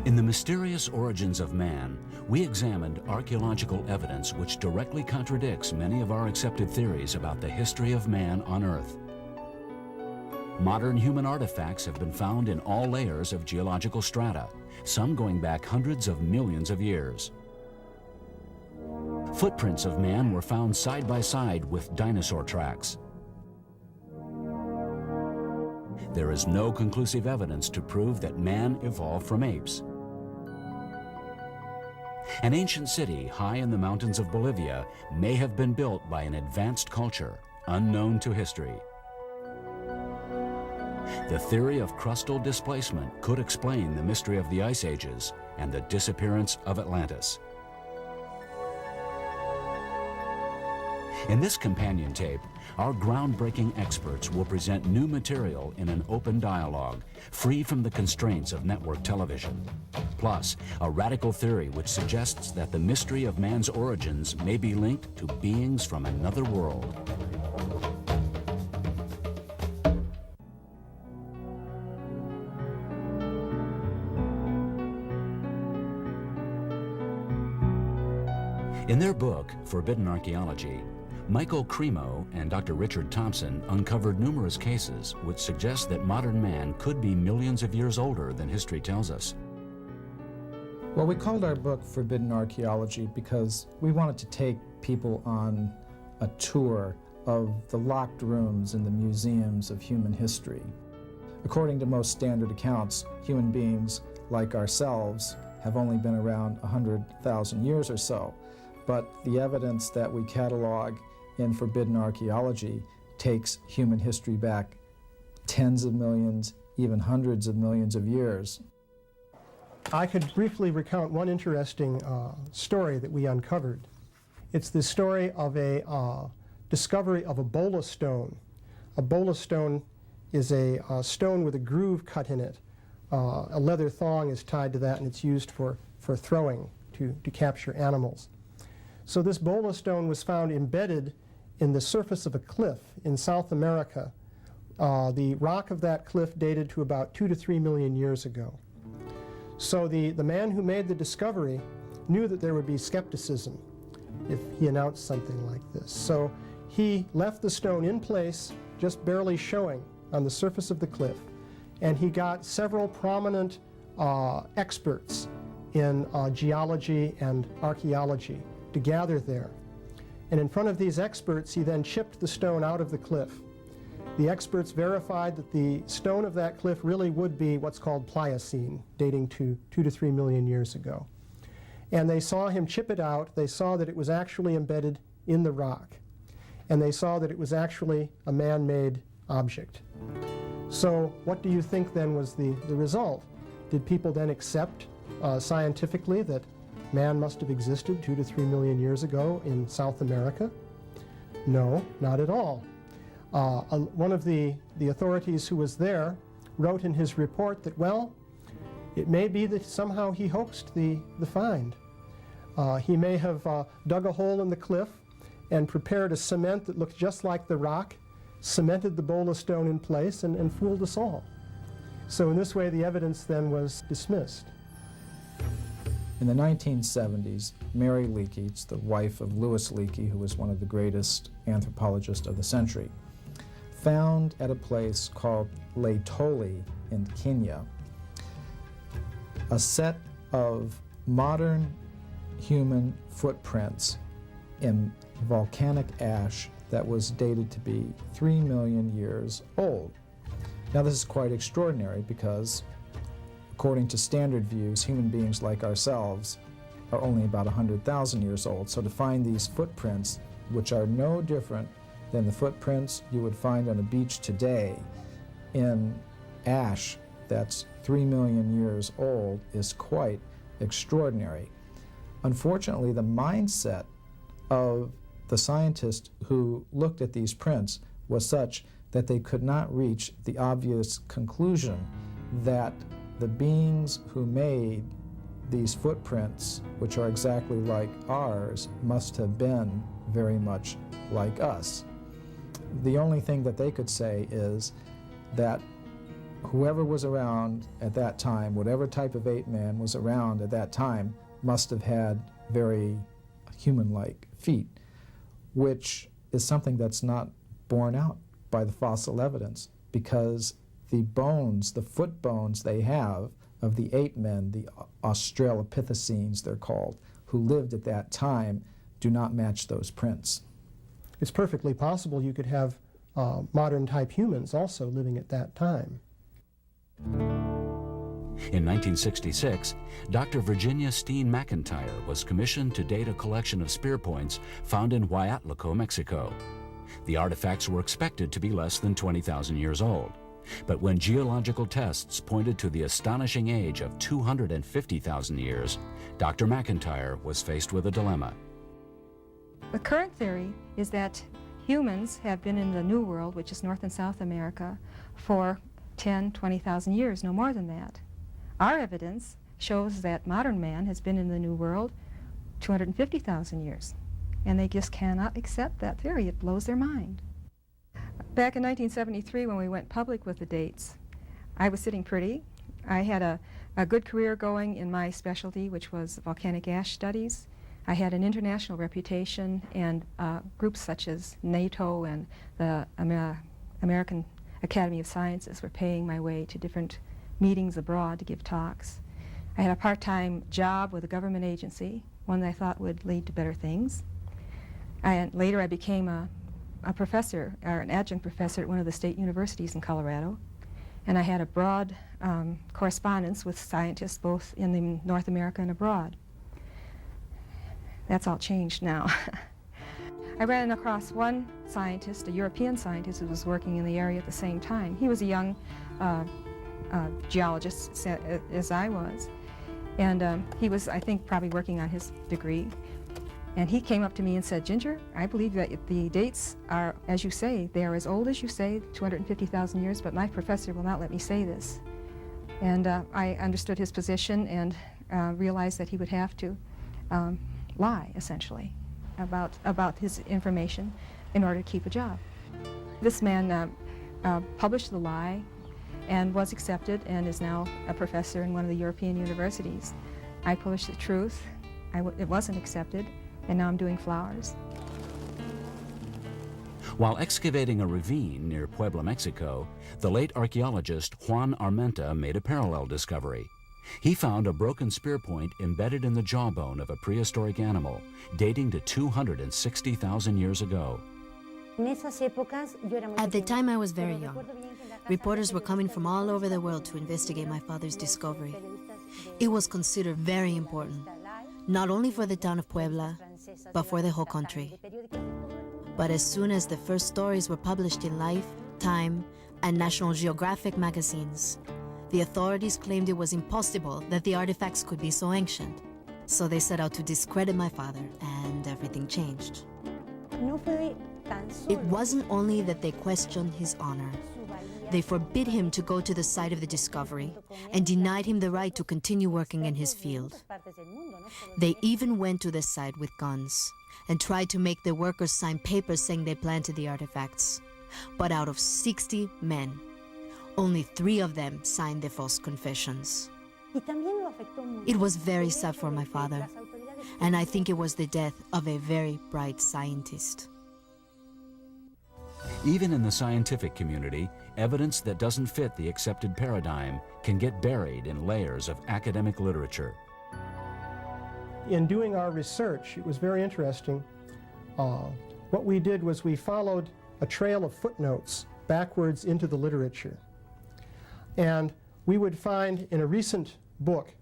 In the mysterious origins of man, we examined archaeological evidence which directly contradicts many of our accepted theories about the history of man on Earth. Modern human artifacts have been found in all layers of geological strata, some going back hundreds of millions of years. Footprints of man were found side by side with dinosaur tracks. There is no conclusive evidence to prove that man evolved from apes. An ancient city high in the mountains of Bolivia may have been built by an advanced culture unknown to history. The theory of crustal displacement could explain the mystery of the Ice Ages and the disappearance of Atlantis. In this companion tape, our groundbreaking experts will present new material in an open dialogue, free from the constraints of network television. Plus, a radical theory which suggests that the mystery of man's origins may be linked to beings from another world. In their book, Forbidden Archaeology, Michael Cremo and Dr. Richard Thompson uncovered numerous cases which suggest that modern man could be millions of years older than history tells us. Well, we called our book Forbidden Archaeology because we wanted to take people on a tour of the locked rooms in the museums of human history. According to most standard accounts, human beings like ourselves have only been around 100,000 years or so. But the evidence that we catalog in Forbidden Archaeology takes human history back tens of millions, even hundreds of millions of years. I could briefly recount one interesting story that we uncovered. It's the story of a discovery of a bola stone. A bola stone is a stone with a groove cut in it. A leather thong is tied to that, and it's used for throwing to capture animals. So this bola stone was found embedded in the surface of a cliff in South America. The rock of that cliff dated to about 2 to 3 million years ago. So the man who made the discovery knew that there would be skepticism if he announced something like this. So he left the stone in place, just barely showing on the surface of the cliff, and he got several prominent experts in geology and archaeology to gather there. And in front of these experts, he then chipped the stone out of the cliff. The experts verified that the stone of that cliff really would be what's called Pliocene, dating to 2 to 3 million years ago. And they saw him chip it out. They saw that it was actually embedded in the rock. And they saw that it was actually a man-made object. So what do you think then was the result? Did people then accept scientifically that man must have existed 2 to 3 million years ago in South America? No, not at all. One of the authorities who was there wrote in his report that, well, it may be that somehow he hoaxed the find. He may have dug a hole in the cliff and prepared a cement that looked just like the rock, cemented the bola stone in place, and fooled us all. So in this way, the evidence then was dismissed. In the 1970s, Mary Leakey, the wife of Louis Leakey, who was one of the greatest anthropologists of the century, found at a place called Laetoli in Kenya a set of modern human footprints in volcanic ash that was dated to be 3 million years old. Now this is quite extraordinary because, according to standard views, human beings like ourselves are only about 100,000 years old. So to find these footprints, which are no different than the footprints you would find on a beach today in ash that's 3 million years old, is quite extraordinary. Unfortunately, the mindset of the scientists who looked at these prints was such that they could not reach the obvious conclusion that the beings who made these footprints, which are exactly like ours, must have been very much like us. The only thing that they could say is that whoever was around at that time, whatever type of ape man was around at that time, must have had very human-like feet, which is something that's not borne out by the fossil evidence, because the bones, the foot bones they have of the ape men, the Australopithecines they're called, who lived at that time, do not match those prints. It's perfectly possible you could have modern type humans also living at that time. In 1966, Dr. Virginia Steen McIntyre was commissioned to date a collection of spear points found in Huatulco, Mexico. The artifacts were expected to be less than 20,000 years old, but when geological tests pointed to the astonishing age of 250,000 years, Dr. McIntyre was faced with a dilemma. The current theory is that humans have been in the New World, which is North and South America, for 10, 20,000 years, no more than that. Our evidence shows that modern man has been in the New World 250,000 years, and they just cannot accept that theory. It blows their mind. Back in 1973, when we went public with the dates, I was sitting pretty. I had a good career going in my specialty, which was volcanic ash studies. I had an international reputation, and groups such as NATO and the American Academy of Sciences were paying my way to different meetings abroad to give talks. I had a part-time job with a government agency, one that I thought would lead to better things. And later I became a professor, or an adjunct professor at one of the state universities in Colorado. And I had a broad correspondence with scientists both in North America and abroad. That's all changed now. I ran across one scientist, a European scientist, who was working in the area at the same time. He was a young geologist, as I was, and he was, I think, probably working on his degree. And he came up to me and said, "Ginger, I believe that the dates are, as you say, they are as old as you say, 250,000 years, but my professor will not let me say this." And I understood his position and realized that he would have to lie, essentially, about his information in order to keep a job. This man published the lie and was accepted and is now a professor in one of the European universities. I published the truth. It wasn't accepted, and now I'm doing flowers. While excavating a ravine near Puebla, Mexico, the late archaeologist Juan Armenta made a parallel discovery. He found a broken spear point embedded in the jawbone of a prehistoric animal, dating to 260,000 years ago. At the time, I was very young. Reporters were coming from all over the world to investigate my father's discovery. It was considered very important, not only for the town of Puebla, but for the whole country. But as soon as the first stories were published in Life, Time, and National Geographic magazines, the authorities claimed it was impossible that the artifacts could be so ancient. So they set out to discredit my father, and everything changed. It wasn't only that they questioned his honor. They forbid him to go to the site of the discovery and denied him the right to continue working in his field. They even went to the site with guns and tried to make the workers sign papers saying they planted the artifacts. But out of 60 men, only 3 of them signed the false confessions. It was very sad for my father, and I think it was the death of a very bright scientist. Even in the scientific community, evidence that doesn't fit the accepted paradigm can get buried in layers of academic literature. In doing our research, it was very interesting. What we did was we followed a trail of footnotes backwards into the literature. And we would find in a recent book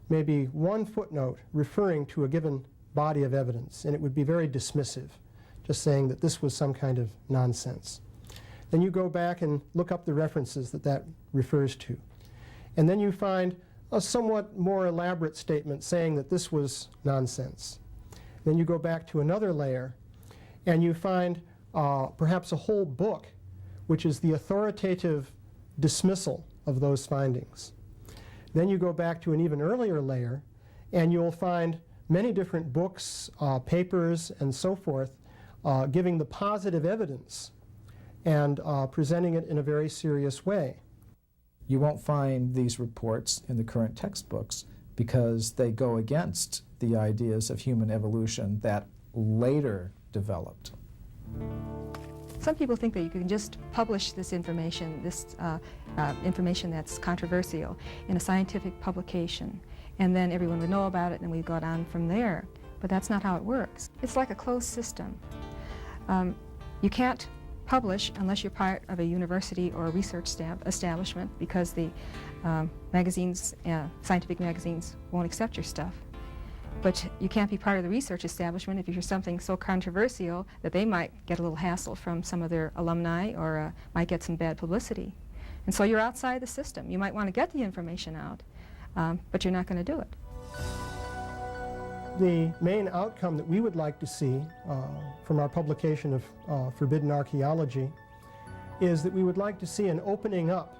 maybe one footnote referring to a given body of evidence, and it would be very dismissive, just saying that this was some kind of nonsense. Then you go back and look up the references that refers to. And then you find a somewhat more elaborate statement saying that this was nonsense. Then you go back to another layer, and you find perhaps a whole book, which is the authoritative dismissal of those findings. Then you go back to an even earlier layer, and you'll find many different books, papers, and so forth, giving the positive evidence and presenting it in a very serious way. You won't find these reports in the current textbooks because they go against the ideas of human evolution that later developed. Some people think that you can just publish this information, information that's controversial, in a scientific publication, and then everyone would know about it and we'd go on from there. But that's not how it works. It's like a closed system. You can't publish unless you're part of a university or a research establishment, because the magazines, scientific magazines, won't accept your stuff. But you can't be part of the research establishment if you're something so controversial that they might get a little hassle from some of their alumni, or might get some bad publicity. And so you're outside the system. You might want to get the information out, but you're not going to do it. The main outcome that we would like to see from our publication of Forbidden Archaeology is that we would like to see an opening up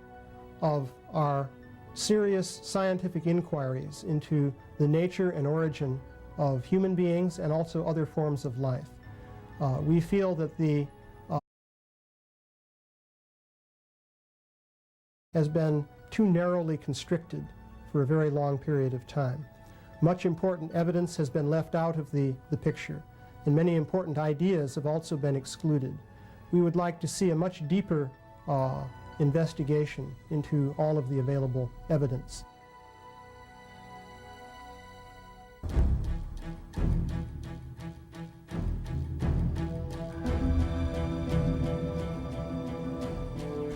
of our serious scientific inquiries into the nature and origin of human beings and also other forms of life. We feel that the has been too narrowly constricted for a very long period of time. Much important evidence has been left out of the picture, and many important ideas have also been excluded. We would like to see a much deeper investigation into all of the available evidence.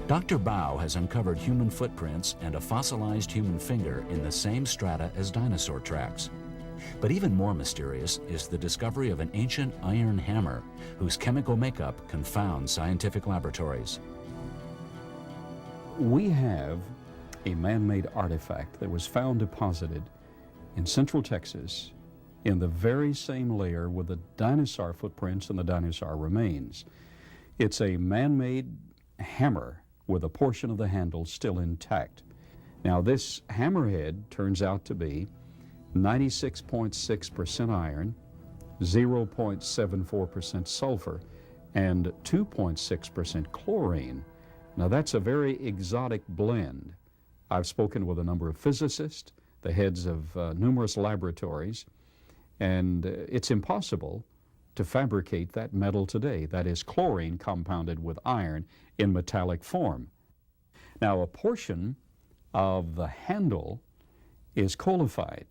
Dr. Bao has uncovered human footprints and a fossilized human finger in the same strata as dinosaur tracks. But even more mysterious is the discovery of an ancient iron hammer whose chemical makeup confounds scientific laboratories. We have a man-made artifact that was found deposited in central Texas in the very same layer with the dinosaur footprints and the dinosaur remains. It's a man-made hammer with a portion of the handle still intact. Now, this hammerhead turns out to be 96.6% iron, 0.74% sulfur, and 2.6% chlorine. Now, that's a very exotic blend. I've spoken with a number of physicists, the heads of numerous laboratories, and it's impossible to fabricate that metal today. That is chlorine compounded with iron in metallic form. Now, a portion of the handle is coalified.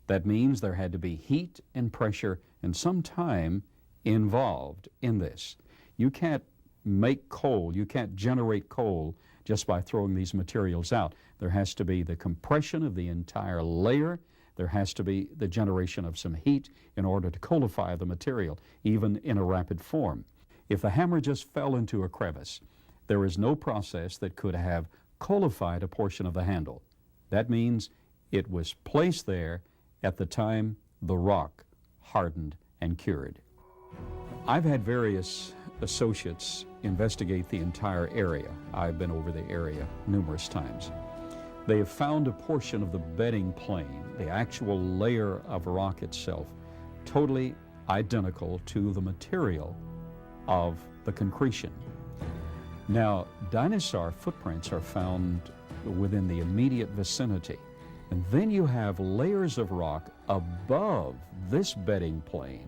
That means there had to be heat and pressure and some time involved in this. You can't make coal, you can't generate coal just by throwing these materials out. There has to be the compression of the entire layer. There has to be the generation of some heat in order to coalify the material, even in a rapid form. If the hammer just fell into a crevice, there is no process that could have coalified a portion of the handle. That means it was placed there at the time the rock hardened and cured. I've had various associates investigate the entire area. I've been over the area numerous times. They have found a portion of the bedding plane, the actual layer of rock itself, totally identical to the material of the concretion. Now, dinosaur footprints are found within the immediate vicinity, and then you have layers of rock above this bedding plane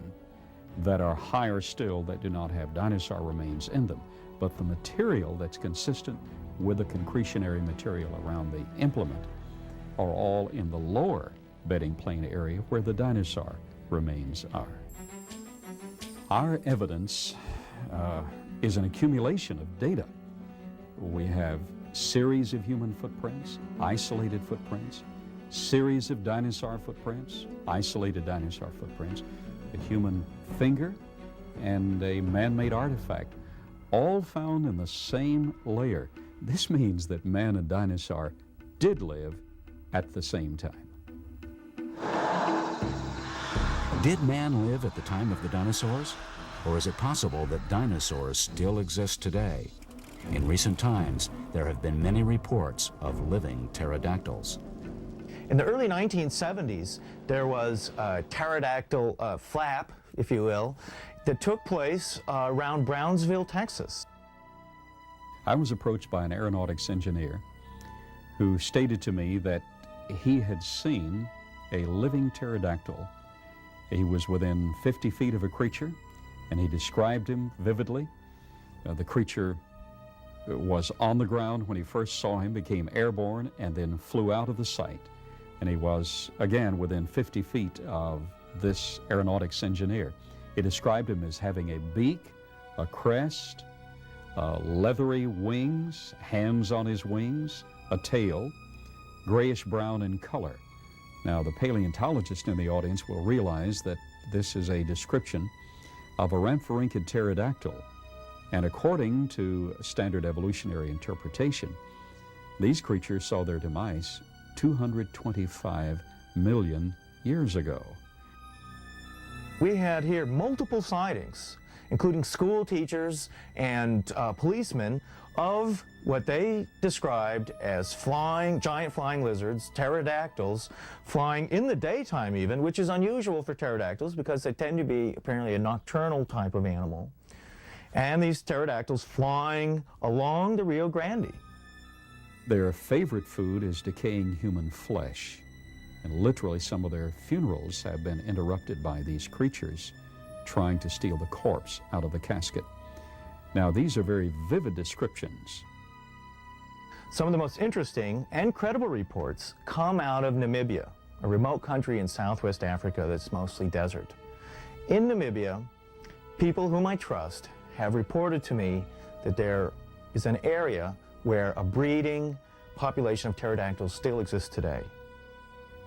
that are higher still that do not have dinosaur remains in them, but the material that's consistent with the concretionary material around the implement are all in the lower bedding plane area where the dinosaur remains are. Our evidence is an accumulation of data. We have series of human footprints, isolated footprints, series of dinosaur footprints, isolated dinosaur footprints, a human finger, and a man-made artifact, all found in the same layer. This means that man and dinosaur did live at the same time. Did man live at the time of the dinosaurs? Or is it possible that dinosaurs still exist today? In recent times, there have been many reports of living pterodactyls. In the early 1970s, there was a pterodactyl flap, if you will, that took place around Brownsville, Texas. I was approached by an aeronautics engineer who stated to me that he had seen a living pterodactyl. He was within 50 feet of a creature, and he described him vividly. The creature was on the ground when he first saw him, became airborne, and then flew out of the sight. And he was, again, within 50 feet of this aeronautics engineer. He described him as having a beak, a crest, leathery wings, hands on his wings, a tail, grayish-brown in color. Now, the paleontologist in the audience will realize that this is a description of a rhamphorhynchid pterodactyl. And according to standard evolutionary interpretation, these creatures saw their demise 225 million years ago. We had here multiple sightings, including school teachers and policemen, of what they described as giant flying lizards, pterodactyls, flying in the daytime even, which is unusual for pterodactyls because they tend to be apparently a nocturnal type of animal. And these pterodactyls flying along the Rio Grande. Their favorite food is decaying human flesh. And literally some of their funerals have been interrupted by these creatures trying to steal the corpse out of the casket. Now, these are very vivid descriptions. Some of the most interesting and credible reports come out of Namibia, a remote country in southwest Africa that's mostly desert. In Namibia, people whom I trust have reported to me that there is an area where a breeding population of pterodactyls still exists today.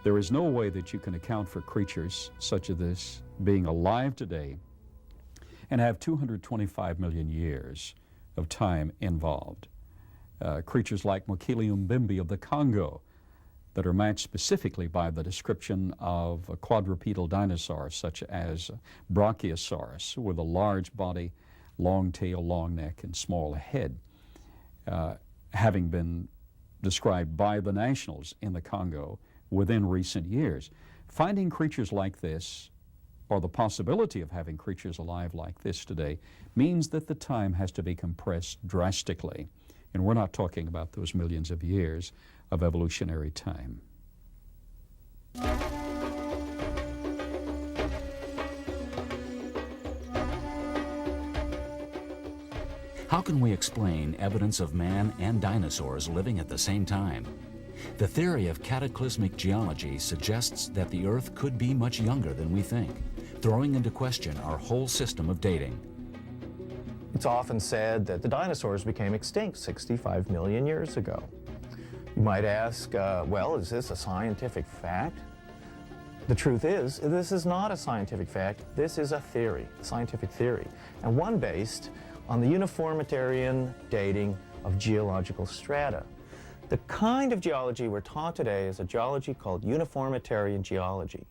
There is no way that you can account for creatures such as this being alive today and have 225 million years of time involved. Creatures like Mokele Mbembe of the Congo that are matched specifically by the description of a quadrupedal dinosaur such as Brachiosaurus with a large body, long tail, long neck, and small head, having been described by the nationals in the Congo within recent years. Finding creatures like this, or the possibility of having creatures alive like this today, means that the time has to be compressed drastically. And we're not talking about those millions of years of evolutionary time. How can we explain evidence of man and dinosaurs living at the same time? The theory of cataclysmic geology suggests that the Earth could be much younger than we think, throwing into question our whole system of dating. It's often said that the dinosaurs became extinct 65 million years ago. You might ask, well, is this a scientific fact? The truth is, this is not a scientific fact. This is a theory, scientific theory, and one based on the uniformitarian dating of geological strata. The kind of geology we're taught today is a geology called uniformitarian geology.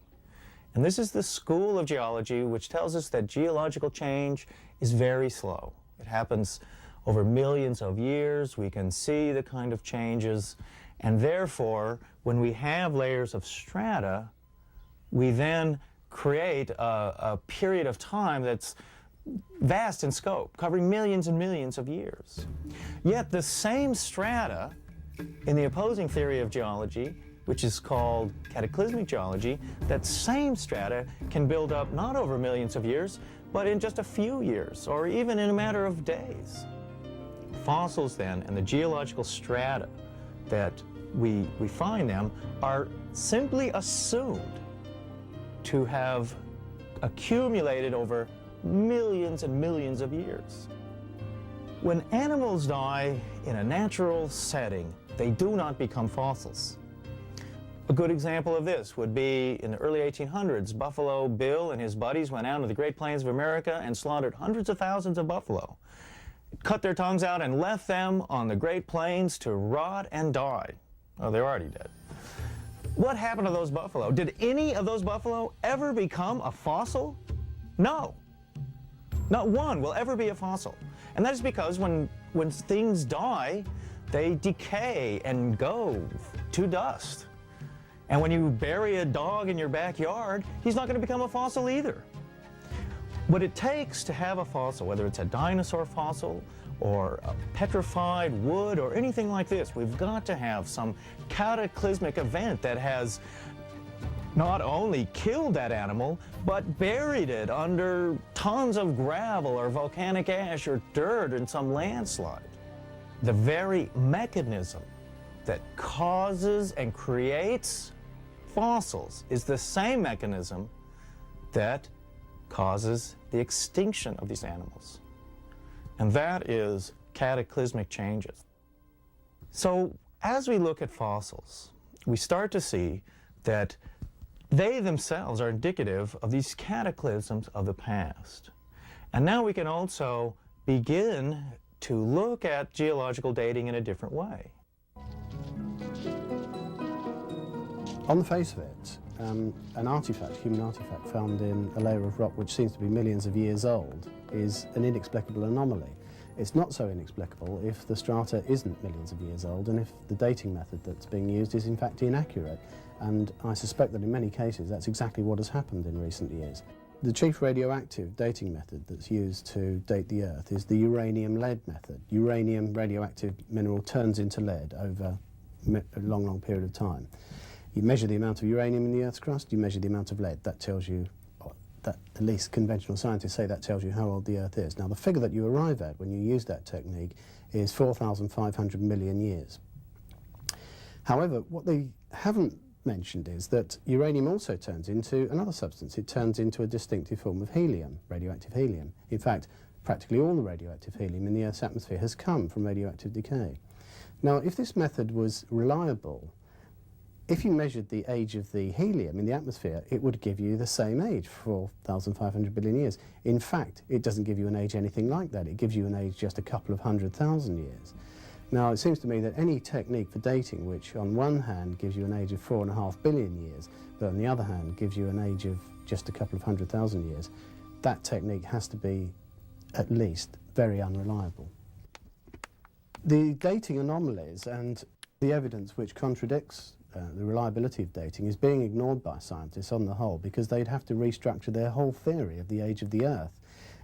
And this is the school of geology which tells us that geological change is very slow. It happens over millions of years. We can see the kind of changes. And therefore, when we have layers of strata, we then create a period of time that's vast in scope, covering millions and millions of years. Yet the same strata in the opposing theory of geology, which is called cataclysmic geology, that same strata can build up not over millions of years, but in just a few years, or even in a matter of days. Fossils then, and the geological strata that we find them, are simply assumed to have accumulated over millions and millions of years. When animals die in a natural setting, they do not become fossils. A good example of this would be in the early 1800s, Buffalo Bill and his buddies went out into the Great Plains of America and slaughtered hundreds of thousands of buffalo, cut their tongues out and left them on the Great Plains to rot and die. Oh, they're already dead. What happened to those buffalo? Did any of those buffalo ever become a fossil? No. Not one will ever be a fossil. And that is because when things die, they decay and go to dust. And when you bury a dog in your backyard, he's not going to become a fossil either. What it takes to have a fossil, whether it's a dinosaur fossil or a petrified wood or anything like this, we've got to have some cataclysmic event that has not only killed that animal, but buried it under tons of gravel or volcanic ash or dirt in some landslide. The very mechanism that causes and creates fossils is the same mechanism that causes the extinction of these animals. And that is cataclysmic changes. So as we look at fossils, we start to see that they themselves are indicative of these cataclysms of the past. And now we can also begin to look at geological dating in a different way. On the face of it, an artifact, human artifact, found in a layer of rock which seems to be millions of years old is an inexplicable anomaly. It's not so inexplicable if the strata isn't millions of years old and if the dating method that's being used is in fact inaccurate. And I suspect that in many cases that's exactly what has happened in recent years. The chief radioactive dating method that's used to date the Earth is the uranium-lead method. Uranium, radioactive mineral, turns into lead over a long, long period of time. You measure the amount of uranium in the Earth's crust, you measure the amount of lead. That tells you, that at least conventional scientists say that tells you how old the Earth is. Now the figure that you arrive at when you use that technique is 4,500 million years. However, what they haven't mentioned is that uranium also turns into another substance. It turns into a distinctive form of helium, radioactive helium. In fact, practically all the radioactive helium in the Earth's atmosphere has come from radioactive decay. Now, if this method was reliable, if you measured the age of the helium in the atmosphere, it would give you the same age, 4,500 billion years. In fact, it doesn't give you an age anything like that. It gives you an age just a couple of 100,000 years. Now, it seems to me that any technique for dating, which on one hand gives you an age of 4.5 billion years, but on the other hand gives you an age of just a couple of 100,000 years, that technique has to be at least very unreliable. The dating anomalies and the evidence which contradicts the reliability of dating is being ignored by scientists on the whole because they'd have to restructure their whole theory of the age of the Earth.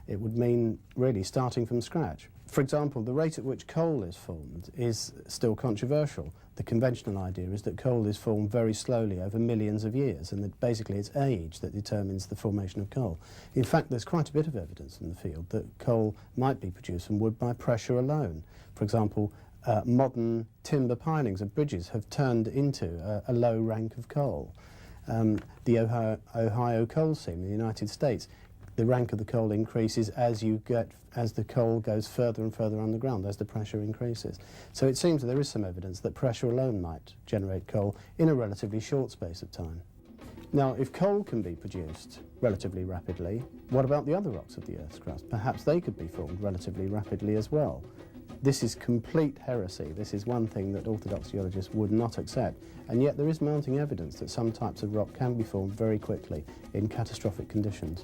It would mean really starting from scratch. For example, the rate at which coal is formed is still controversial. The conventional idea is that coal is formed very slowly over millions of years and that basically it's age that determines the formation of coal. In fact, there's quite a bit of evidence in the field that coal might be produced from wood by pressure alone. For example, modern timber pilings of bridges have turned into a low rank of coal. The Ohio coal seam in the United States, the rank of the coal increases as the coal goes further and further underground, as the pressure increases. So it seems that there is some evidence that pressure alone might generate coal in a relatively short space of time. Now, if coal can be produced relatively rapidly, what about the other rocks of the Earth's crust? Perhaps they could be formed relatively rapidly as well. This is complete heresy. This is one thing that orthodox geologists would not accept, and yet there is mounting evidence that some types of rock can be formed very quickly in catastrophic conditions.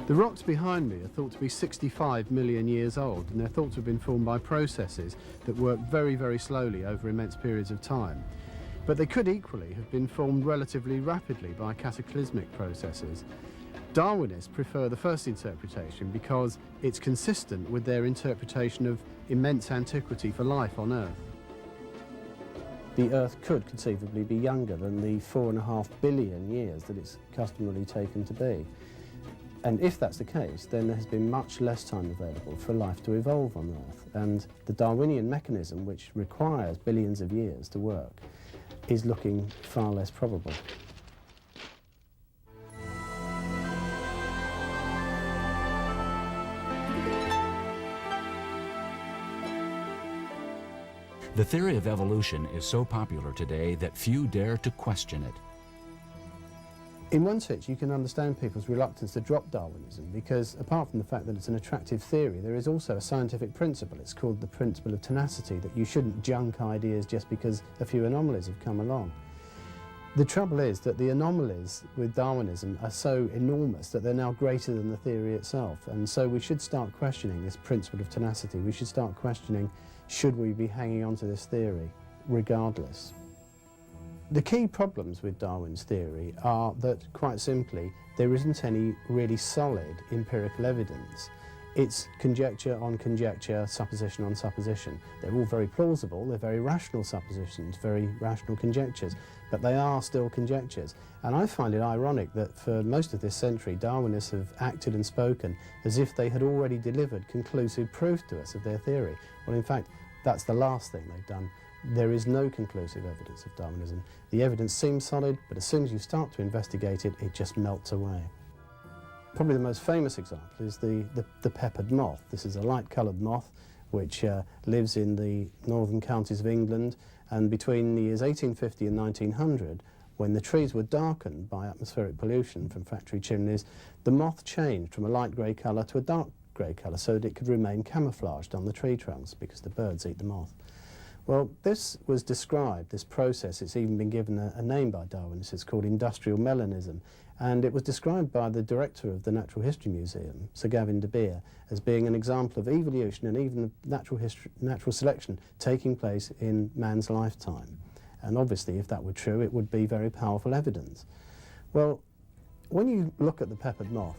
The rocks behind me are thought to be 65 million years old, and they're thought to have been formed by processes that work very, very slowly over immense periods of time. But they could equally have been formed relatively rapidly by cataclysmic processes. Darwinists prefer the first interpretation because it's consistent with their interpretation of immense antiquity for life on Earth. The Earth could conceivably be younger than the 4.5 billion years that it's customarily taken to be. And if that's the case, then there has been much less time available for life to evolve on Earth. And the Darwinian mechanism, which requires billions of years to work, is looking far less probable. The theory of evolution is so popular today that few dare to question it. In one sense, you can understand people's reluctance to drop Darwinism because, apart from the fact that it's an attractive theory, there is also a scientific principle. It's called the principle of tenacity, that you shouldn't junk ideas just because a few anomalies have come along. The trouble is that the anomalies with Darwinism are so enormous that they're now greater than the theory itself, and so we should start questioning this principle of tenacity. We should start questioning, should we be hanging on to this theory regardless? The key problems with Darwin's theory are that, quite simply, there isn't any really solid empirical evidence. It's conjecture on conjecture, supposition on supposition. They're all very plausible, they're very rational suppositions, very rational conjectures, but they are still conjectures. And I find it ironic that for most of this century, Darwinists have acted and spoken as if they had already delivered conclusive proof to us of their theory. Well, in fact, that's the last thing they've done. There is no conclusive evidence of Darwinism. The evidence seems solid, but as soon as you start to investigate it, it just melts away. Probably the most famous example is the peppered moth. This is a light-coloured moth which lives in the northern counties of England, and between the years 1850 and 1900, when the trees were darkened by atmospheric pollution from factory chimneys, the moth changed from a light grey colour to a dark grey colour so that it could remain camouflaged on the tree trunks because the birds eat the moth. Well, this was described, this process, it's even been given a name by Darwinists. It's called industrial melanism, and it was described by the director of the Natural History Museum, Sir Gavin de Beer, as being an example of evolution and even natural selection taking place in man's lifetime. And obviously, if that were true, it would be very powerful evidence. Well, when you look at the peppered moth,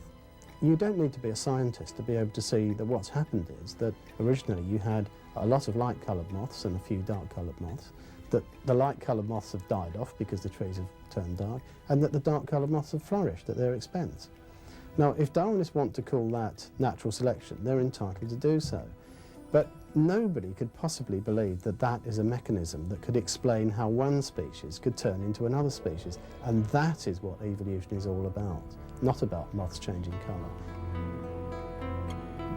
you don't need to be a scientist to be able to see that what's happened is that originally you had a lot of light-coloured moths and a few dark-coloured moths, that the light-coloured moths have died off because the trees have turned dark, and that the dark-coloured moths have flourished at their expense. Now, if Darwinists want to call that natural selection, they're entitled to do so. But nobody could possibly believe that that is a mechanism that could explain how one species could turn into another species, and that is what evolution is all about, not about moths changing colour.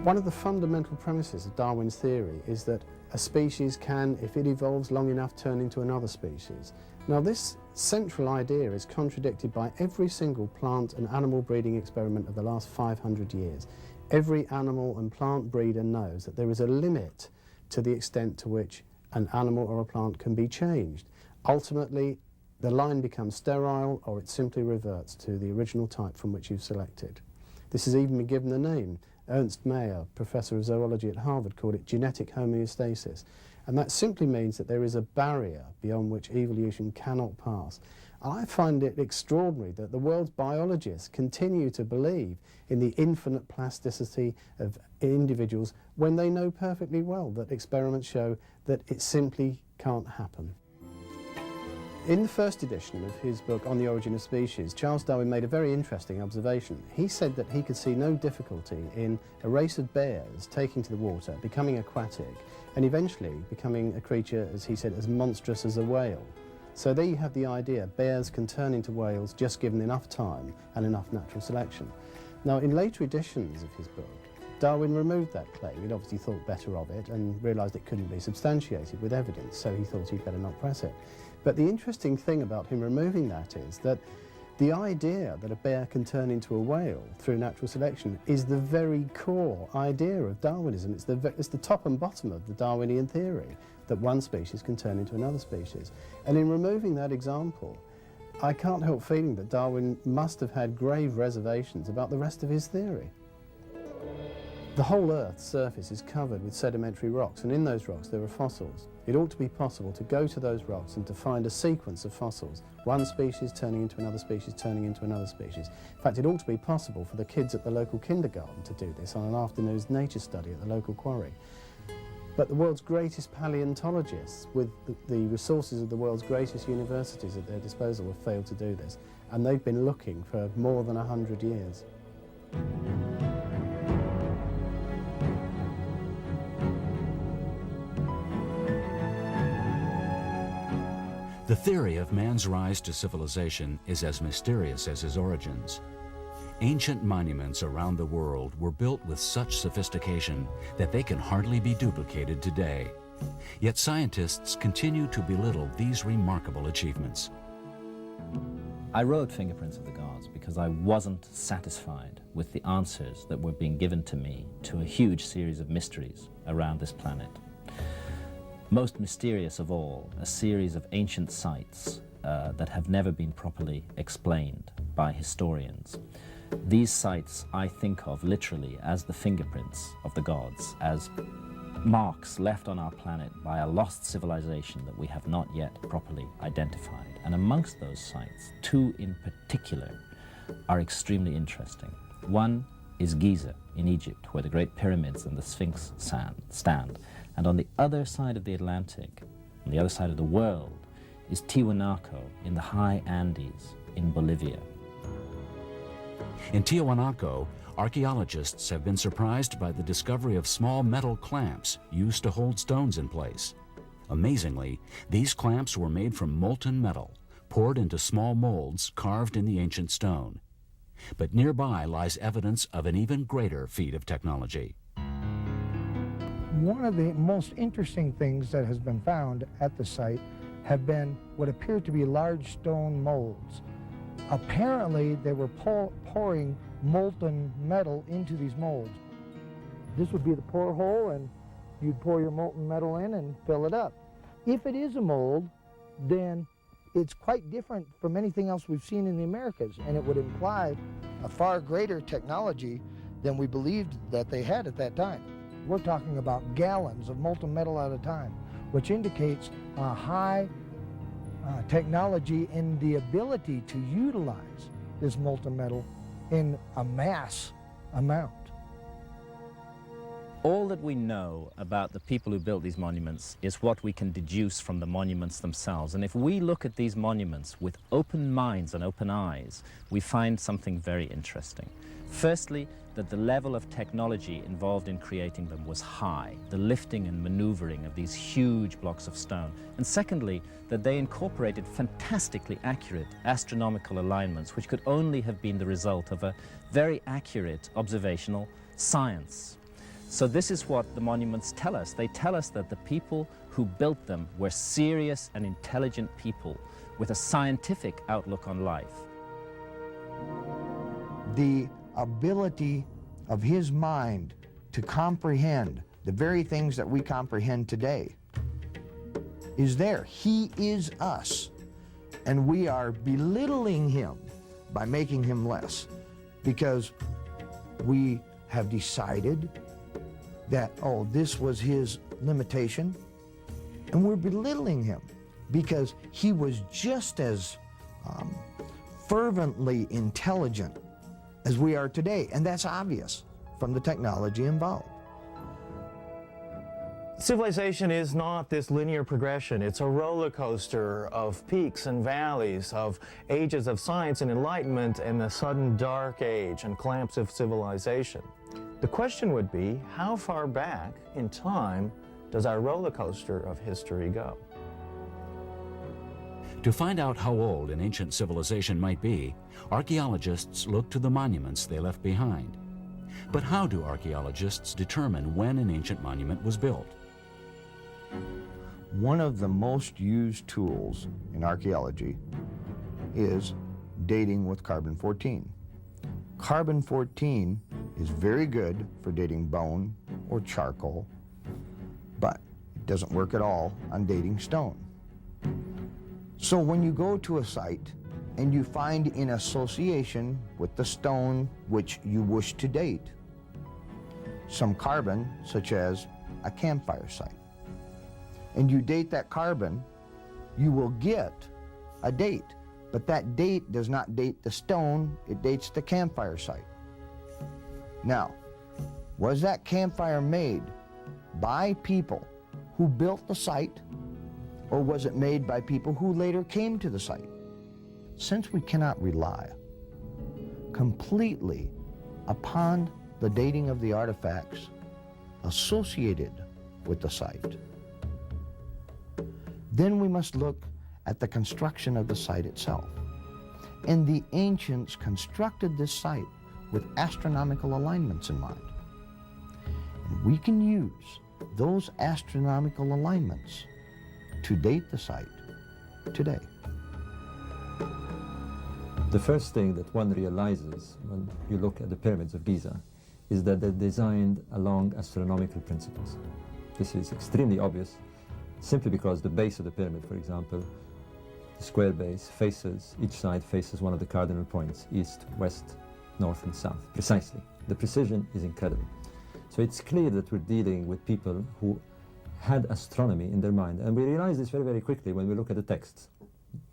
One of the fundamental premises of Darwin's theory is that a species can, if it evolves long enough, turn into another species. Now, this central idea is contradicted by every single plant and animal breeding experiment of the last 500 years. Every animal and plant breeder knows that there is a limit to the extent to which an animal or a plant can be changed. Ultimately, the line becomes sterile, or it simply reverts to the original type from which you've selected. This has even been given a name. Ernst Mayr, professor of zoology at Harvard, called it genetic homeostasis. And that simply means that there is a barrier beyond which evolution cannot pass. I find it extraordinary that the world's biologists continue to believe in the infinite plasticity of individuals when they know perfectly well that experiments show that it simply can't happen. In the first edition of his book On the Origin of Species, Charles Darwin made a very interesting observation. He said that he could see no difficulty in a race of bears taking to the water, becoming aquatic, and eventually becoming a creature, as he said, as monstrous as a whale. So there you have the idea, bears can turn into whales just given enough time and enough natural selection. Now, in later editions of his book, Darwin removed that claim. He'd obviously thought better of it and realised it couldn't be substantiated with evidence, so he thought he'd better not press it. But the interesting thing about him removing that is that the idea that a bear can turn into a whale through natural selection is the very core idea of Darwinism. It's the top and bottom of the Darwinian theory, that one species can turn into another species. And in removing that example, I can't help feeling that Darwin must have had grave reservations about the rest of his theory. The whole Earth's surface is covered with sedimentary rocks, and in those rocks there are fossils. It ought to be possible to go to those rocks and to find a sequence of fossils, one species turning into another species, turning into another species. In fact, it ought to be possible for the kids at the local kindergarten to do this on an afternoon's nature study at the local quarry. But the world's greatest paleontologists, with the resources of the world's greatest universities at their disposal, have failed to do this, and they've been looking for more than 100 years. The theory of man's rise to civilization is as mysterious as his origins. Ancient monuments around the world were built with such sophistication that they can hardly be duplicated today. Yet scientists continue to belittle these remarkable achievements. I wrote Fingerprints of the Gods because I wasn't satisfied with the answers that were being given to me to a huge series of mysteries around this planet. Most mysterious of all, a series of ancient sites that have never been properly explained by historians. These sites I think of literally as the fingerprints of the gods, as marks left on our planet by a lost civilization that we have not yet properly identified. And amongst those sites, two in particular are extremely interesting. One is Giza in Egypt, where the Great Pyramids and the Sphinx stand. And on the other side of the Atlantic, on the other side of the world, is Tiwanaku in the high Andes in Bolivia. In Tiwanaku, archaeologists have been surprised by the discovery of small metal clamps used to hold stones in place. Amazingly, these clamps were made from molten metal, poured into small molds carved in the ancient stone. But nearby lies evidence of an even greater feat of technology. One of the most interesting things that has been found at the site have been what appear to be large stone molds. Apparently, they were pouring molten metal into these molds. This would be the pour hole, and you'd pour your molten metal in and fill it up. If it is a mold, then it's quite different from anything else we've seen in the Americas, and it would imply a far greater technology than we believed that they had at that time. We're talking about gallons of molten metal at a time, which indicates a high technology in the ability to utilize this molten metal in a mass amount. All that we know about the people who built these monuments is what we can deduce from the monuments themselves. And if we look at these monuments with open minds and open eyes, we find something very interesting. Firstly, that the level of technology involved in creating them was high, the lifting and maneuvering of these huge blocks of stone. And secondly, that they incorporated fantastically accurate astronomical alignments, which could only have been the result of a very accurate observational science. So this is what the monuments tell us. They tell us that the people who built them were serious and intelligent people with a scientific outlook on life. The ability of his mind to comprehend the very things that we comprehend today is there. He is us, and we are belittling him by making him less, because we have decided that, oh, this was his limitation, and we're belittling him because he was just as fervently intelligent as we are today, and that's obvious from the technology involved. Civilization is not this linear progression. It's a roller coaster of peaks and valleys, of ages of science and enlightenment, and the sudden dark age and collapse of civilization. The question would be, how far back in time does our roller coaster of history go? To find out how old an ancient civilization might be, archaeologists look to the monuments they left behind. But how do archaeologists determine when an ancient monument was built? One of the most used tools in archaeology is dating with carbon-14. Carbon-14 is very good for dating bone or charcoal, but it doesn't work at all on dating stone. So when you go to a site and you find in association with the stone which you wish to date some carbon, such as a campfire site, and you date that carbon, you will get a date. But that date does not date the stone, it dates the campfire site. Now, was that campfire made by people who built the site, or was it made by people who later came to the site? Since we cannot rely completely upon the dating of the artifacts associated with the site, then we must look at the construction of the site itself. And the ancients constructed this site with astronomical alignments in mind. And we can use those astronomical alignments to date the site today. The first thing that one realizes when you look at the pyramids of Giza is that they're designed along astronomical principles. This is extremely obvious simply because the base of the pyramid, for example, the square base faces, each side faces one of the cardinal points, east, west, north, and south, precisely. The precision is incredible. So it's clear that we're dealing with people who had astronomy in their mind. And we realize this very, very quickly when we look at the texts.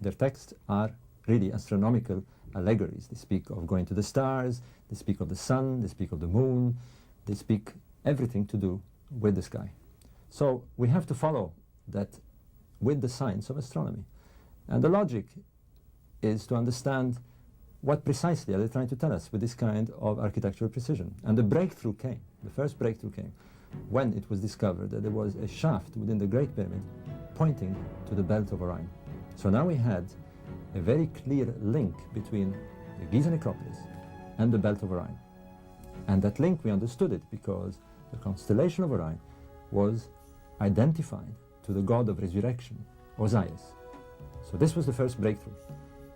Their texts are really astronomical allegories. They speak of going to the stars, they speak of the sun, they speak of the moon, they speak everything to do with the sky. So we have to follow that with the science of astronomy. And the logic is to understand what precisely are they trying to tell us with this kind of architectural precision. And the breakthrough came, the first breakthrough came, when it was discovered that there was a shaft within the Great Pyramid pointing to the belt of Orion. So now we had a very clear link between the Giza necropolis and the belt of Orion. And that link, we understood it because the constellation of Orion was identified to the god of resurrection, Osiris. So this was the first breakthrough.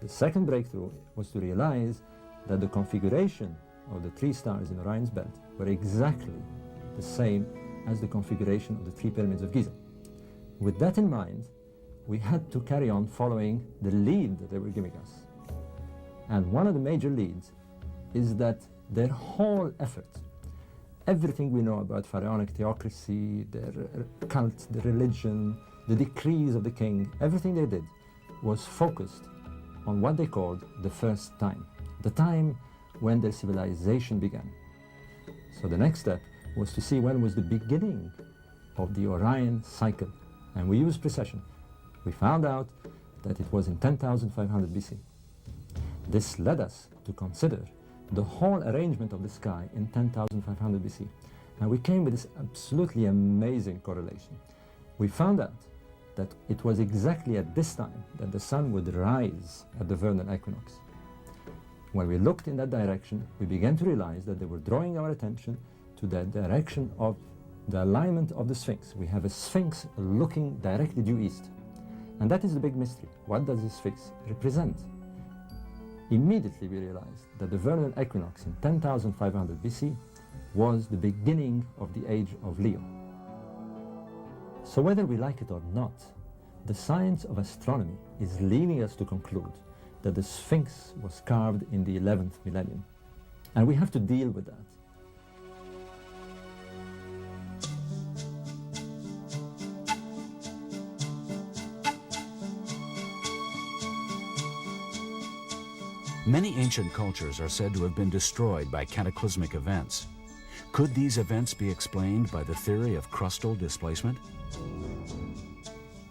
The second breakthrough was to realize that the configuration of the three stars in Orion's belt were exactly the same as the configuration of the three pyramids of Giza. With that in mind, we had to carry on following the lead that they were giving us. And one of the major leads is that their whole effort, everything we know about pharaonic theocracy, their cult, the religion, the decrees of the king, everything they did was focused on what they called the first time, the time when their civilization began. So the next step was to see when was the beginning of the Orion cycle. And we used precession. We found out that it was in 10,500 BC. This led us to consider the whole arrangement of the sky in 10,500 BC. And we came with this absolutely amazing correlation. We found out that it was exactly at this time that the sun would rise at the vernal equinox. When we looked in that direction, we began to realize that they were drawing our attention to the direction of the alignment of the Sphinx. We have a Sphinx looking directly due east. And that is the big mystery. What does the Sphinx represent? Immediately we realized that the vernal equinox in 10,500 BC was the beginning of the age of Leo. So whether we like it or not, the science of astronomy is leading us to conclude that the Sphinx was carved in the 11th millennium. And we have to deal with that. Many ancient cultures are said to have been destroyed by cataclysmic events. Could these events be explained by the theory of crustal displacement?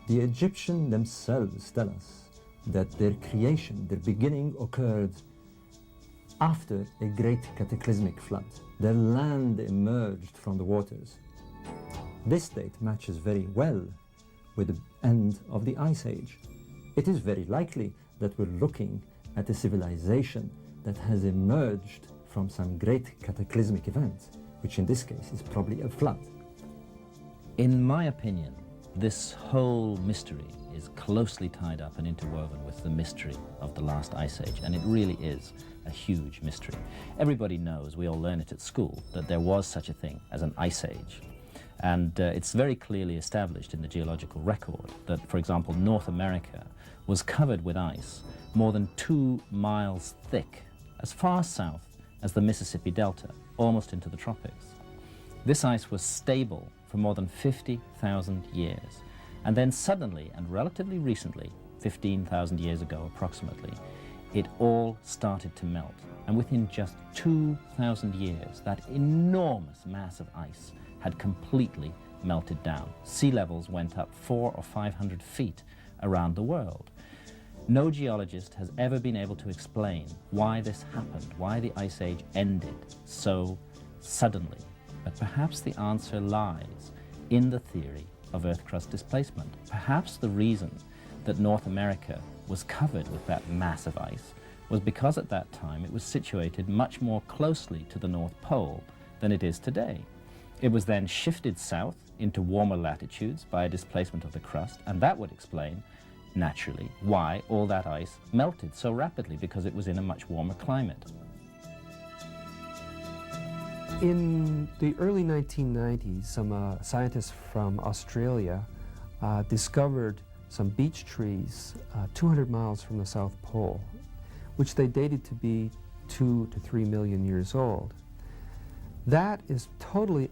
The Egyptians themselves tell us that their creation, their beginning occurred after a great cataclysmic flood. Their land emerged from the waters. This date matches very well with the end of the Ice Age. It is very likely that we're looking at a civilization that has emerged from some great cataclysmic event, which in this case is probably a flood. In my opinion, this whole mystery is closely tied up and interwoven with the mystery of the last Ice Age, and it really is a huge mystery. Everybody knows, we all learn it at school, that there was such a thing as an Ice Age. And it's very clearly established in the geological record that, for example, North America was covered with ice more than 2 miles thick, as far south as the Mississippi Delta, almost into the tropics. This ice was stable for more than 50,000 years. And then suddenly, and relatively recently, 15,000 years ago approximately, it all started to melt. And within just 2,000 years, that enormous mass of ice had completely melted down. Sea levels went up 400 or 500 feet around the world. No geologist has ever been able to explain why this happened, why the Ice Age ended so suddenly. But perhaps the answer lies in the theory of Earth crust displacement. Perhaps the reason that North America was covered with that mass of ice was because at that time it was situated much more closely to the North Pole than it is today. It was then shifted south into warmer latitudes by a displacement of the crust, and that would explain, naturally, why all that ice melted so rapidly, because it was in a much warmer climate. In the early 1990s, some scientists from Australia discovered some beech trees 200 miles from the South Pole, which they dated to be 2 to 3 million years old. That is totally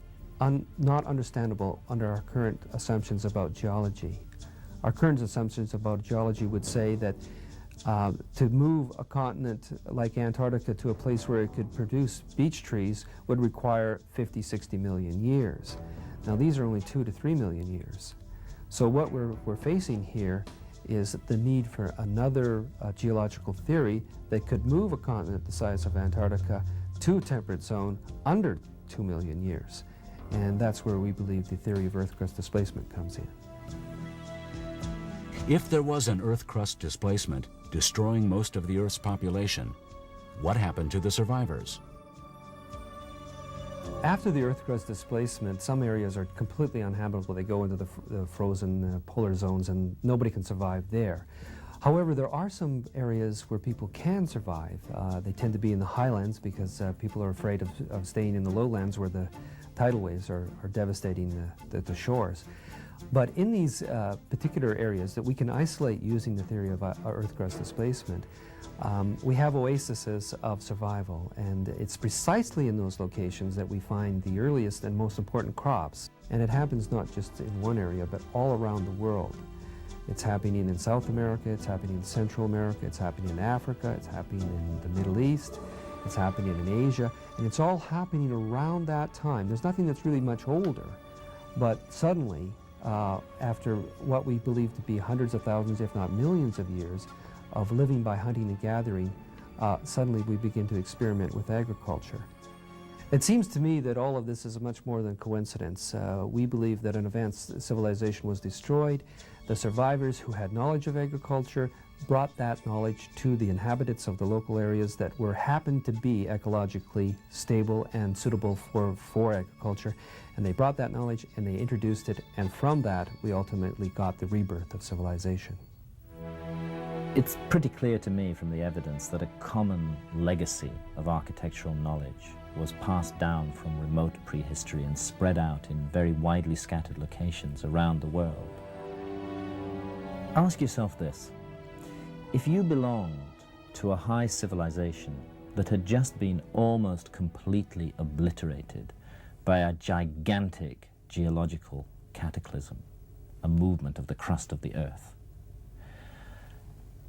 not understandable under our current assumptions about geology. Our current assumptions about geology would say that to move a continent like Antarctica to a place where it could produce beech trees would require 50, 60 million years. Now these are only 2 to 3 million years. So what we're facing here is the need for another geological theory that could move a continent the size of Antarctica to a temperate zone under 2 million years. And that's where we believe the theory of Earth crust displacement comes in. If there was an Earth crust displacement destroying most of the Earth's population, what happened to the survivors? After the Earth crust displacement, some areas are completely uninhabitable. They go into the frozen polar zones and nobody can survive there. However, there are some areas where people can survive. They tend to be in the highlands because people are afraid of staying in the lowlands where the tidal waves are devastating the shores. But in these particular areas that we can isolate using the theory of Earth crust displacement, we have oases of survival, and it's precisely in those locations that we find the earliest and most important crops. And it happens not just in one area, but all around the world. It's happening in South America, it's happening in Central America, it's happening in Africa, it's happening in the Middle East, it's happening in Asia, and it's all happening around that time. There's nothing that's really much older, but suddenly, after what we believe to be hundreds of thousands, if not millions of years of living by hunting and gathering, suddenly we begin to experiment with agriculture. It seems to me that all of this is much more than coincidence. We believe that an advanced civilization was destroyed. The survivors who had knowledge of agriculture brought that knowledge to the inhabitants of the local areas that happened to be ecologically stable and suitable for agriculture. And they brought that knowledge and they introduced it, and from that we ultimately got the rebirth of civilization. It's pretty clear to me from the evidence that a common legacy of architectural knowledge was passed down from remote prehistory and spread out in very widely scattered locations around the world. Ask yourself this: if you belonged to a high civilization that had just been almost completely obliterated by a gigantic geological cataclysm, a movement of the crust of the earth,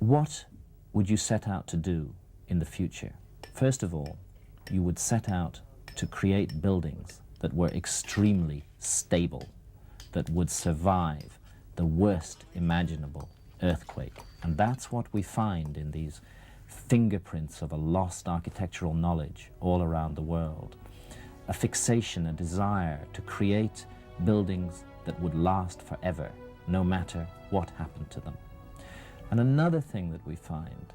what would you set out to do in the future? First of all, you would set out to create buildings that were extremely stable, that would survive the worst imaginable earthquake. And that's what we find in these fingerprints of a lost architectural knowledge all around the world. A fixation, a desire to create buildings that would last forever, no matter what happened to them. And another thing that we find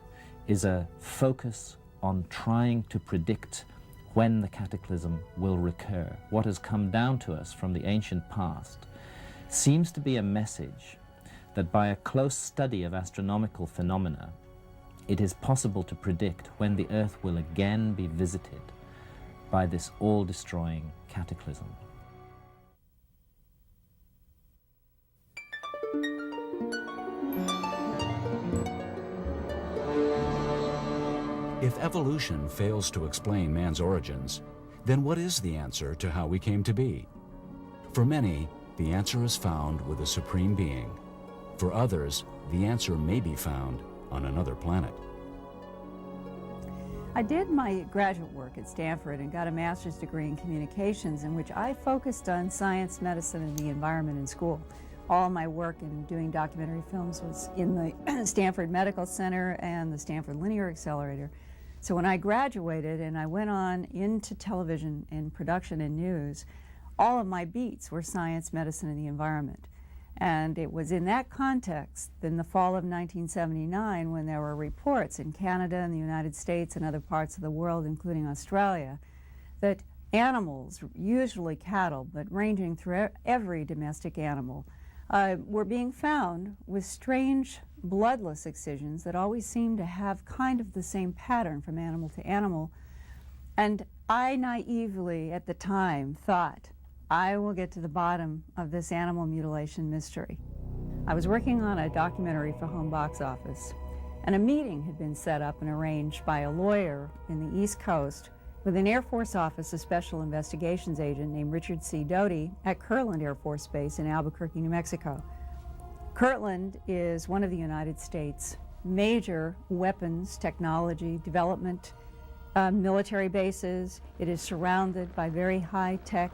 is a focus on trying to predict when the cataclysm will recur. What has come down to us from the ancient past seems to be a message that by a close study of astronomical phenomena, it is possible to predict when the Earth will again be visited by this all-destroying cataclysm. If evolution fails to explain man's origins, then what is the answer to how we came to be? For many, the answer is found with a supreme being. For others, the answer may be found on another planet. I did my graduate work at Stanford and got a master's degree in communications, in which I focused on science, medicine, and the environment in school. All my work in doing documentary films was in the Stanford Medical Center and the Stanford Linear Accelerator. So when I graduated and I went on into television and production and news, all of my beats were science, medicine, and the environment. And it was in that context, in the fall of 1979, when there were reports in Canada and the United States and other parts of the world, including Australia, that animals, usually cattle, but ranging through every domestic animal, were being found with strange bloodless excisions that always seemed to have kind of the same pattern from animal to animal. And I naively, at the time, thought, I will get to the bottom of this animal mutilation mystery. I was working on a documentary for Home Box Office, and a meeting had been set up and arranged by a lawyer in the East Coast with an Air Force office, a special investigations agent named Richard C. Doty at Kirtland Air Force Base in Albuquerque, New Mexico. Kirtland is one of the United States' major weapons technology development military bases. It is surrounded by very high-tech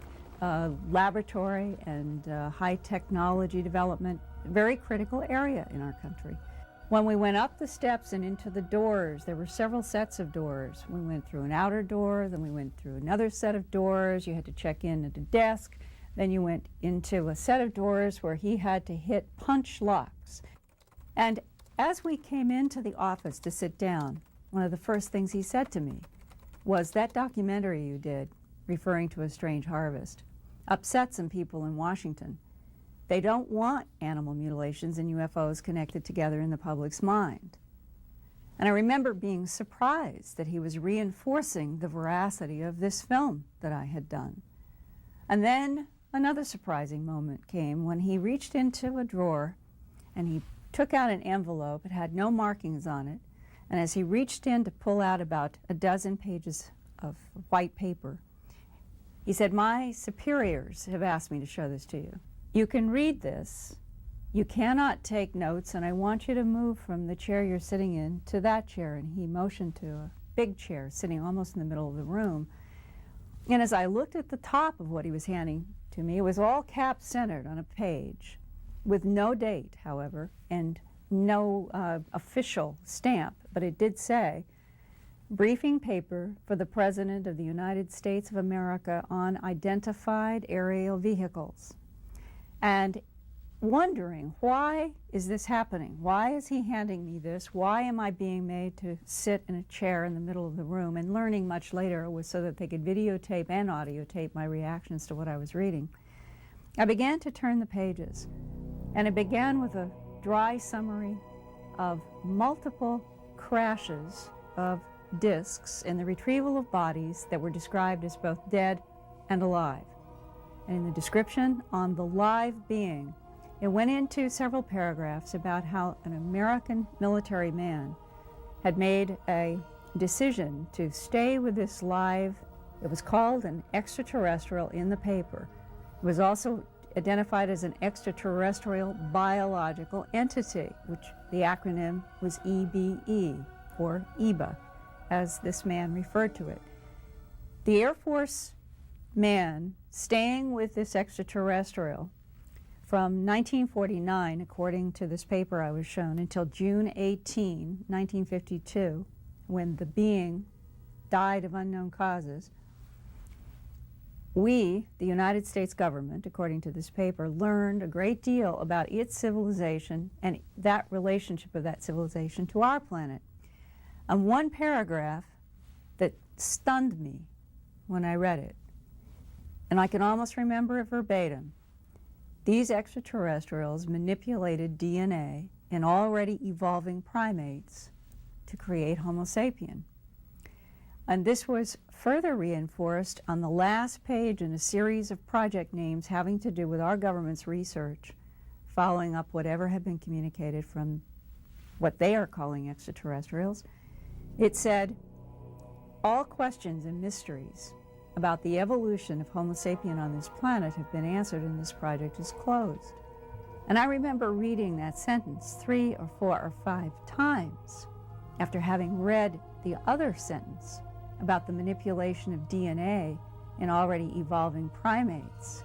laboratory and high technology development, very critical area in our country. When we went up the steps and into the doors, there were several sets of doors. We went through an outer door, then we went through another set of doors. You had to check in at a desk. Then you went into a set of doors where he had to hit punch locks. And as we came into the office to sit down, one of the first things he said to me was, "That documentary you did, referring to A Strange Harvest, upset some people in Washington. They don't want animal mutilations and UFOs connected together in the public's mind." And I remember being surprised that he was reinforcing the veracity of this film that I had done. And then another surprising moment came when he reached into a drawer and he took out an envelope. It had no markings on it. And as he reached in to pull out about a dozen pages of white paper, he said, "My superiors have asked me to show this to you. You can read this. You cannot take notes, and I want you to move from the chair you're sitting in to that chair." And he motioned to a big chair sitting almost in the middle of the room. And as I looked at the top of what he was handing to me, it was all cap-centered on a page with no date, however, and no official stamp, but it did say, "Briefing paper for the President of the United States of America on identified aerial vehicles." And wondering, why is this happening? Why is he handing me this? Why am I being made to sit in a chair in the middle of the room? And learning much later it was so that they could videotape and audiotape my reactions to what I was reading. I began to turn the pages, and it began with a dry summary of multiple crashes of discs and the retrieval of bodies that were described as both dead and alive. And in the description on the live being, it went into several paragraphs about how an American military man had made a decision to stay with this live, it was called an extraterrestrial in the paper. It was also identified as an extraterrestrial biological entity, which the acronym was EBE, or EBA, as this man referred to it. The Air Force man staying with this extraterrestrial from 1949, according to this paper I was shown, until June 18, 1952, when the being died of unknown causes, we, the United States government, according to this paper, learned a great deal about its civilization and that relationship of that civilization to our planet. And one paragraph that stunned me when I read it, and I can almost remember it verbatim. These extraterrestrials manipulated DNA in already evolving primates to create Homo sapien. And this was further reinforced on the last page in a series of project names having to do with our government's research, following up whatever had been communicated from what they are calling extraterrestrials. It said, "All questions and mysteries about the evolution of Homo sapien on this planet have been answered and this project is closed." And I remember reading that sentence 3 or 4 or 5 times after having read the other sentence about the manipulation of DNA in already evolving primates.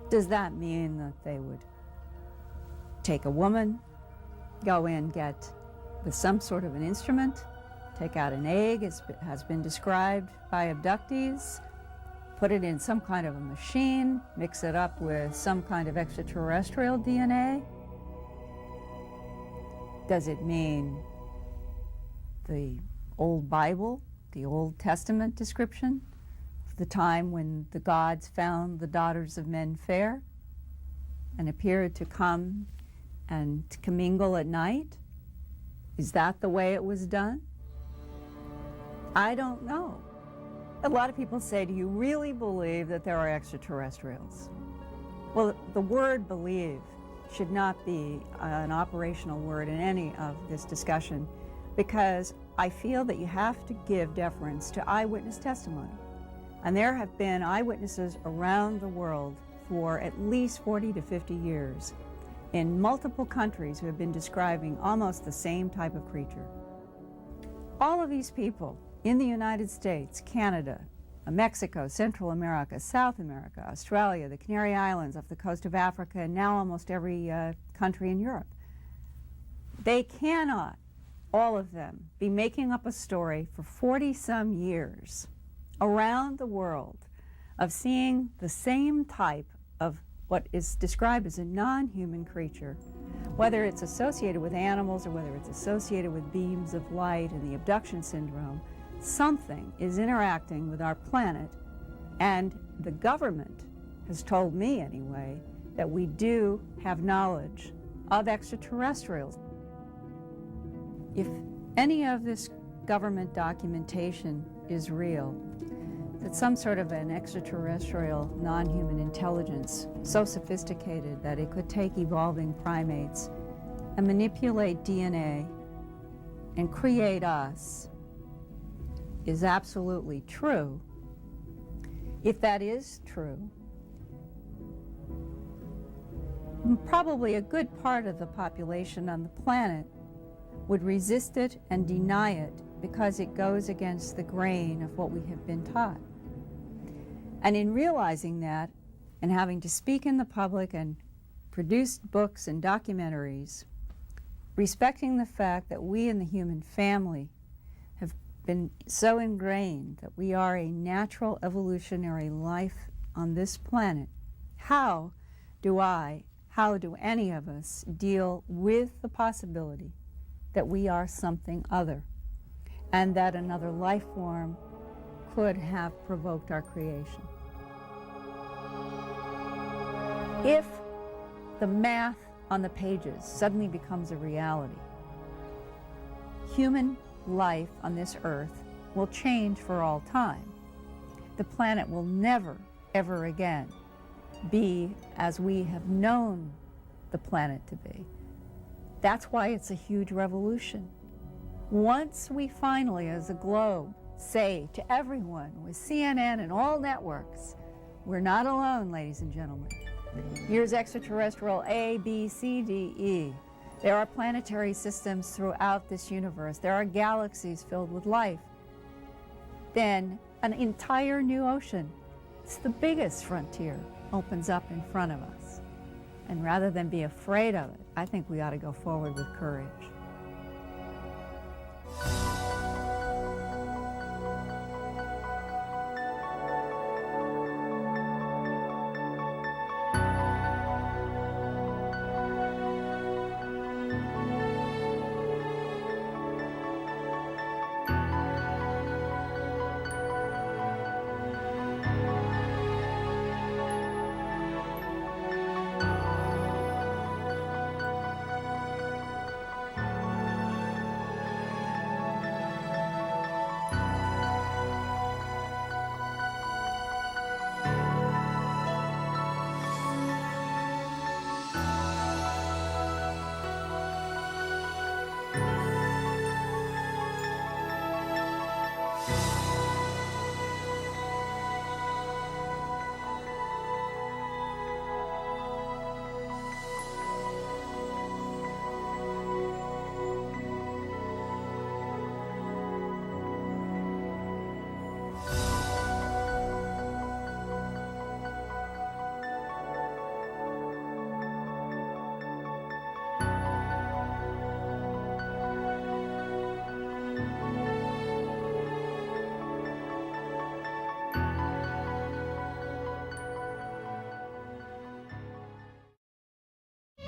Does that mean that they would take a woman, go in, get with some sort of an instrument, take out an egg, as has been described by abductees, put it in some kind of a machine, mix it up with some kind of extraterrestrial DNA? Does it mean the old Bible, the Old Testament description of the time when the gods found the daughters of men fair and appeared to come and to commingle at night? Is that the way it was done? I don't know. A lot of people say, do you really believe that there are extraterrestrials? Well, the word believe should not be an operational word in any of this discussion, because I feel that you have to give deference to eyewitness testimony. And there have been eyewitnesses around the world for at least 40 to 50 years in multiple countries who have been describing almost the same type of creature. All of these people in the United States, Canada, Mexico, Central America, South America, Australia, the Canary Islands, off the coast of Africa, and now almost every country in Europe, they cannot, all of them, be making up a story for 40-some years around the world of seeing the same type of what is described as a non-human creature, whether it's associated with animals or whether it's associated with beams of light and the abduction syndrome. Something is interacting with our planet, and the government has told me anyway that we do have knowledge of extraterrestrials. If any of this government documentation is real, that some sort of an extraterrestrial non-human intelligence so sophisticated that it could take evolving primates and manipulate DNA and create us is absolutely true. If that is true, probably a good part of the population on the planet would resist it and deny it because it goes against the grain of what we have been taught. And in realizing that, and having to speak in the public and produce books and documentaries, respecting the fact that we in the human family have been so ingrained that we are a natural evolutionary life on this planet, how do any of us deal with the possibility that we are something other and that another life form could have provoked our creation? If the math on the pages suddenly becomes a reality, human life on this earth will change for all time. The planet will never, ever again be as we have known the planet to be. That's why it's a huge revolution. Once we finally, as a globe, say to everyone with CNN and all networks, we're not alone, ladies and gentlemen. Here's extraterrestrial A, B, C, D, E. There are planetary systems throughout this universe. There are galaxies filled with life. Then an entire new ocean, it's the biggest frontier, opens up in front of us. And rather than be afraid of it, I think we ought to go forward with courage.